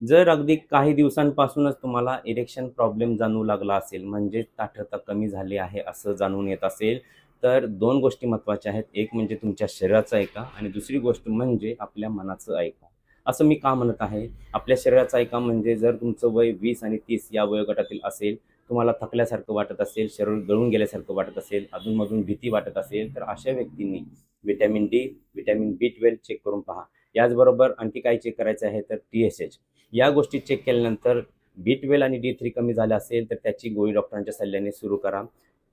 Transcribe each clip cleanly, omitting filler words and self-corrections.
जर अगदी काही दिवसांपासूनच तुम्हाला इरेक्शन प्रॉब्लेम जाणवू लागला असेल, म्हणजे ताठरता कमी झाली आहे असं जाणून येत असेल, तर 2 गोष्टी महत्त्वाच्या आहेत. एक म्हणजे तुमच्या शरीराचं ऐका आणि दुसरी गोष्ट म्हणजे आपल्या मनाचं ऐका. असं मी का म्हणत आहे? आपल्या शरीराचं ऐका म्हणजे जर तुमचं वय 20 आणि 30 या वयोगटातील असेल, तुम्हाला थकल्यासारखं वाटत असेल, शरीर गळून गेल्यासारखं वाटत असेल, अधूनमधून भीती वाटत असेल, तर अशा व्यक्तींनी व्हिटॅमिन डी, व्हिटॅमिन बी12 चेक करून पहा. याचबरोबर आणखी काय चेक करायचं आहे तर TSH. या गोष्टी चेक केल्यानंतर B12 आणि D3 कमी झालं असेल तर त्याची गोळी डॉक्टरांच्या सल्ल्याने सुरू करा.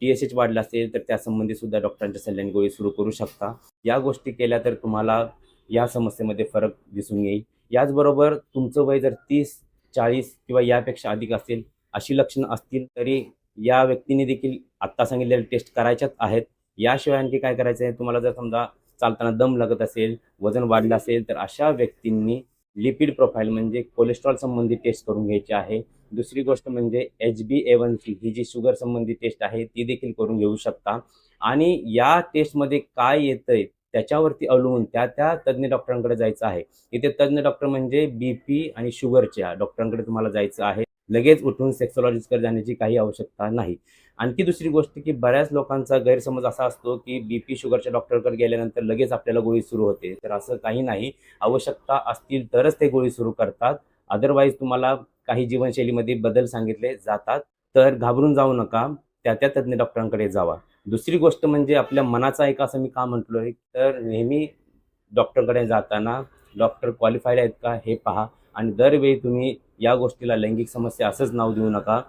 TSH वाढला असेल तर त्यासंबंधी सुद्धा डॉक्टरांच्या सल्ल्याने गोळी सुरू करू शकता. या गोष्टी केल्या तर तुम्हाला या समस्येमध्ये फरक दिसून येईल. याचबरोबर तुमचं वय जर 30, 40 किंवा यापेक्षा अधिक असेल, अशी लक्षणं असतील तरी या व्यक्तीने देखील आत्ता सांगितलेल्या टेस्ट करायच्याच आहेत. याशिवाय आणखी काय करायचं आहे, तुम्हाला जर समजा चालताना दम लागत असेल, वजन वाढलं असेल, तर अशा व्यक्तींनी लिपिड प्रोफाइल म्हणजे कोलेस्ट्रॉल संबंधी टेस्ट करून घ्यायची आहे. दुसरी गोष्ट म्हणजे HbA1c ही जी शुगर संबंधी टेस्ट आहे ती देखील करून घेऊ शकता. आणि या टेस्टमध्ये काय येतंय त्याच्यावरती अवलंबून त्या तज्ज्ञ डॉक्टरांकडे जायचं आहे. इथे तज्ज्ञ डॉक्टर म्हणजे BP आणि शुगरच्या डॉक्टरांकडे तुम्हाला जायचं आहे. लगेच उठून सेक्सॉलॉजिस्टकडे जाण्याची काही आवश्यकता नाही. आणखी दुसरी गोष्ट की बऱ्याच लोकांचा गैरसमज असा असतो की BP, शुगरच्या डॉक्टरकडे गेल्यानंतर लगेच आपल्याला गोळी सुरू होते. तर असं काही नाही. आवश्यकता असतील तरच ते गोळी सुरू करतात. अदरवाईज तुम्हाला काही जीवनशैलीमध्ये बदल सांगितले जातात. तर घाबरून जाऊ नका. त्या तज्ञ डॉक्टरांकडे जावा. दुसरी गोष्ट म्हणजे आपल्या मनाचा ऐका असं मी का म्हटलोय, तर नेहमी डॉक्टरकडे जाताना डॉक्टर क्वालिफाईड आहेत का हे पहा आणि दरवेळी तुम्ही या गोष्टीला लैंगिक समस्या असंच नाव देऊ नका.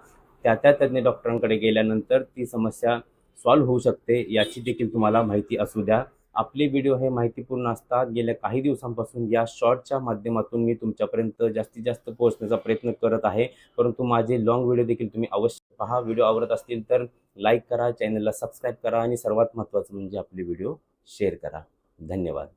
त्या तज्ञ डॉक्टरांकडे गेल्यानंतर ती समस्या सॉल्व्ह होऊ शकते याची देखील तुम्हाला माहिती असू द्या. आपले व्हिडिओ हे माहितीपूर्ण असतात. गेल्या काही दिवसांपासून या शॉर्टच्या माध्यमातून मी तुमच्यापर्यंत जास्तीत जास्त पोहोचण्याचा प्रयत्न करत आहे. परंतु माझे लाँग व्हिडिओ देखील तुम्ही अवश्य पहा. व्हिडिओ आवडत असतील तर लाईक करा, चॅनलला सबस्क्राईब करा आणि सर्वात महत्त्वाचं म्हणजे आपले व्हिडिओ शेअर करा. धन्यवाद.